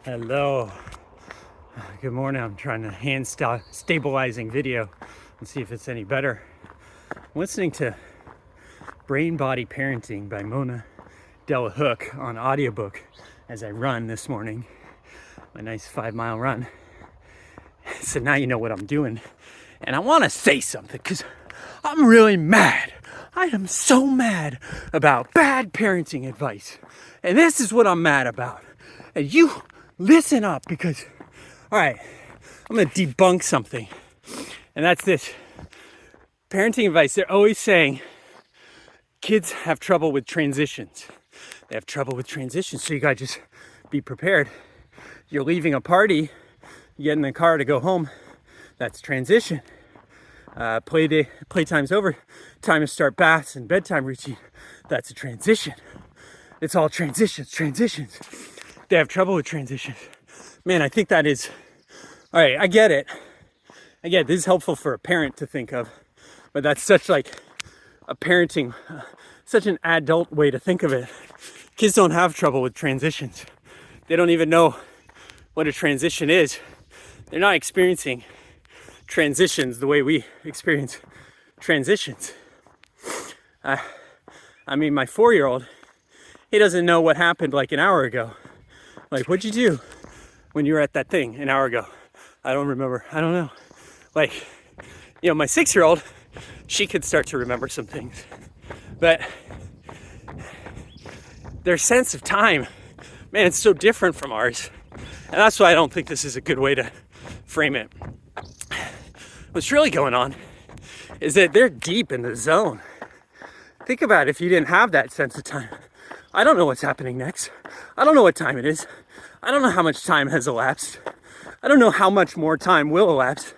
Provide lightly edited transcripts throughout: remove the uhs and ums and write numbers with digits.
Hello. Good morning. I'm trying to hand stabilizing video and see if it's any better. I'm listening to Brain Body Parenting by Mona Delahooke on audiobook as I run this morning. My nice 5-mile run. So now you know what I'm doing. And I want to say something because I'm really mad. I am so mad about bad parenting advice. And this is what I'm mad about. And you listen up because, all right, I'm going to debunk something. And that's this. Parenting advice, they're always saying kids have trouble with transitions. They have trouble with transitions, so you got to just be prepared. You're leaving a party, you get in the car to go home, that's transition. Playtime's over, time to start baths and bedtime routine, that's a transition. It's all transitions. They have trouble with transitions. Man, I think that is, all right, I get it. This is helpful for a parent to think of, but that's such like a parenting, such an adult way to think of it. Kids don't have trouble with transitions. They don't even know what a transition is. They're not experiencing transitions the way we experience transitions. My 4-year-old, he doesn't know what happened like an hour ago. Like, what'd you do when you were at that thing an hour ago? I don't remember. I don't know. Like, my 6-year-old, she could start to remember some things. But their sense of time, man, it's so different from ours. And that's why I don't think this is a good way to frame it. What's really going on is that they're deep in the zone. Think about it, if you didn't have that sense of time. I don't know what's happening next. I don't know what time it is. I don't know how much time has elapsed. I don't know how much more time will elapse.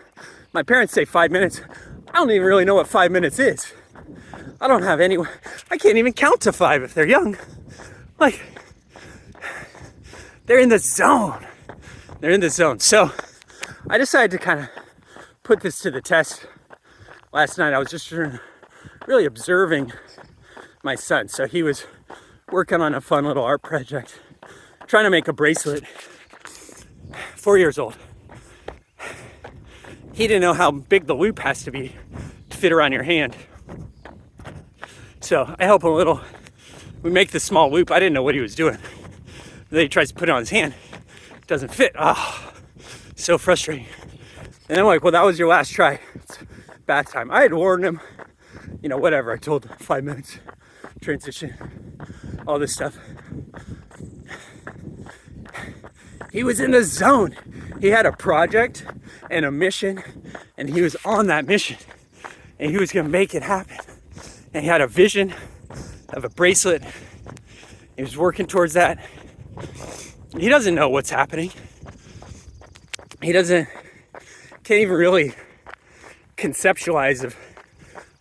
My parents say 5 minutes. I don't even really know what 5 minutes is. I can't even count to 5 if they're young. Like, they're in the zone. So I decided to kind of put this to the test. Last night I was just really observing my son. So he was working on a fun little art project, trying to make a bracelet. 4 years old. He didn't know how big the loop has to be to fit around your hand. So I help him a little. We make this small loop. I didn't know what he was doing. Then he tries to put it on his hand. It doesn't fit. So frustrating. And I'm like, well, that was your last try. It's bath time. I had warned him, whatever. I told him 5 minutes, transition, all this stuff. He was in the zone. He had a project and a mission, and he was on that mission, and he was going to make it happen. And he had a vision of a bracelet. He was working towards that. He doesn't know what's happening. Can't even really conceptualize of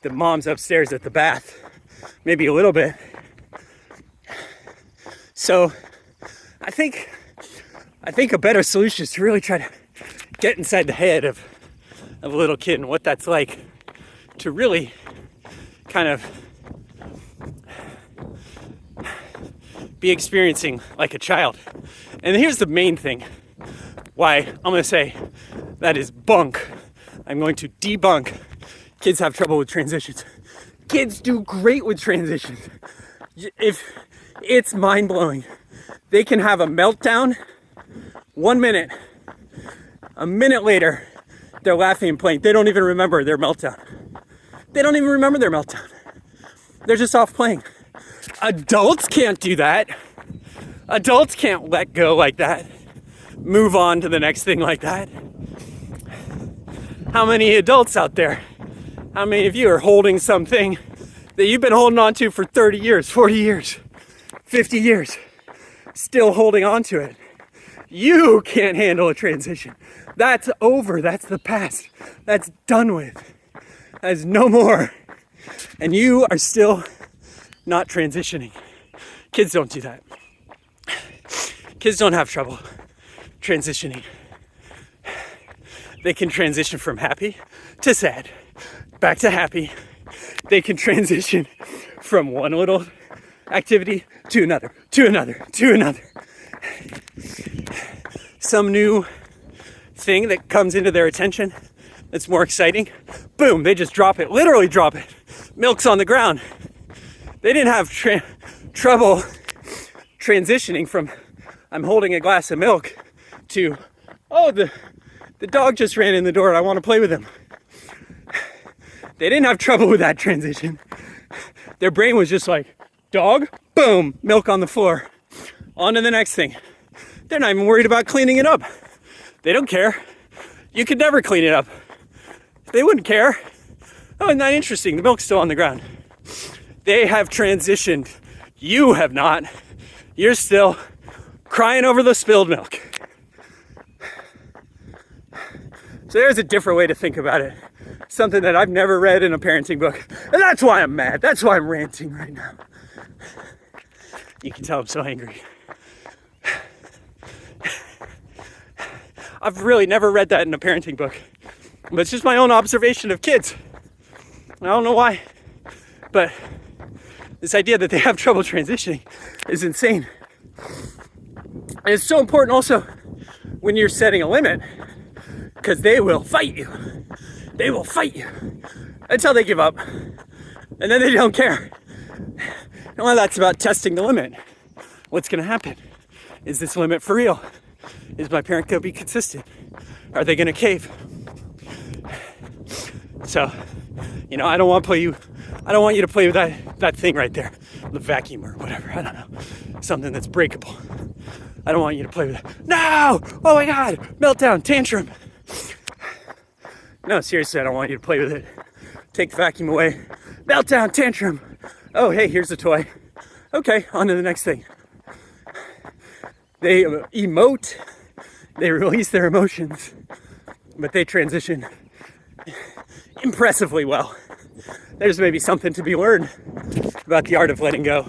the mom's upstairs at the bath. Maybe a little bit. So I think a better solution is to really try to get inside the head of a little kid and what that's like to really kind of be experiencing like a child. And here's the main thing why I'm going to say that is bunk. I'm going to debunk kids have trouble with transitions. Kids do great with transitions. It's mind-blowing. They can have a meltdown 1 minute. A minute later, they're laughing and playing. They don't even remember their meltdown. They're just off playing. Adults can't do that. Adults can't let go like that. Move on to the next thing like that. How many adults out there? How many of you are holding something that you've been holding on to for 30 years, 40 years, 50 years, still holding on to it? You can't handle a transition. That's over. That's the past. That's done with. That's no more. And you are still not transitioning. Kids don't do that. Kids don't have trouble transitioning. They can transition from happy to sad, back to happy. They can transition from one little activity to another, to another, to another. some new thing that comes into their attention that's more exciting, boom, they just drop it, literally drop it. Milk's on the ground. They didn't have trouble transitioning from I'm holding a glass of milk to, oh, the dog just ran in the door and I want to play with him. They didn't have trouble with that transition. Their brain was just like, dog, boom, milk on the floor. On to the next thing. They're not even worried about cleaning it up. They don't care. You could never clean it up. They wouldn't care. Oh, isn't that interesting? The milk's still on the ground. They have transitioned. You have not. You're still crying over the spilled milk. So there's a different way to think about it. Something that I've never read in a parenting book. And that's why I'm mad. That's why I'm ranting right now. You can tell I'm so angry. I've really never read that in a parenting book. But it's just my own observation of kids. I don't know why. But this idea that they have trouble transitioning is insane. And it's so important also when you're setting a limit, because they will fight you. They will fight you until they give up. And then they don't care. And well, that's about testing the limit. What's going to happen? Is this limit for real? Is my parent going to be consistent? Are they going to cave? So, you know, I don't want you to play with that thing right there, the vacuum or whatever. I don't know, something that's breakable. I don't want you to play with it. No! Oh my God! Meltdown, tantrum. No, seriously, I don't want you to play with it. Take the vacuum away. Meltdown, tantrum. Oh, hey, here's a toy. Okay, on to the next thing. They emote. They release their emotions, but they transition impressively well. There's maybe something to be learned about the art of letting go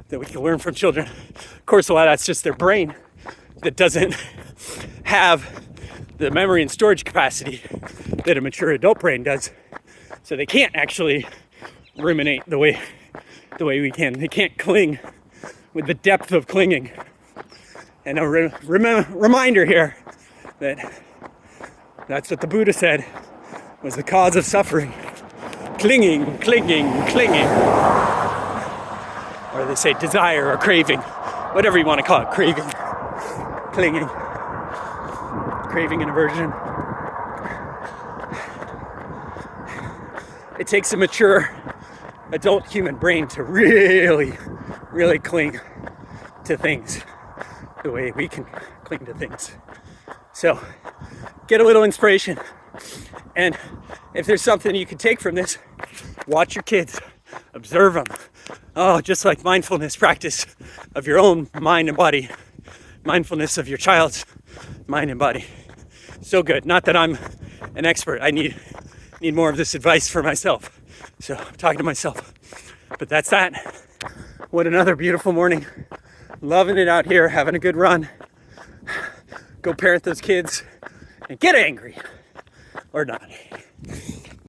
that we can learn from children. Of course, a lot of that's just their brain that doesn't have the memory and storage capacity that a mature adult brain does. So they can't actually ruminate the way we can. They can't cling with the depth of clinging. And a reminder here that that's what the Buddha said was the cause of suffering. Clinging, clinging, clinging. Or they say desire or craving. Whatever you want to call it. Craving. Clinging. Craving and aversion. It takes a mature adult human brain to really, really cling to things the way we can cling to things. So get a little inspiration. And if there's something you can take from this, watch your kids, observe them. Oh, just like mindfulness practice of your own mind and body, mindfulness of your child's mind and body. So good. Not that I'm an expert. I need more of this advice for myself. So I'm talking to myself. But that's that. What another beautiful morning. Loving it out here, having a good run. Go parent those kids and get angry. Or not.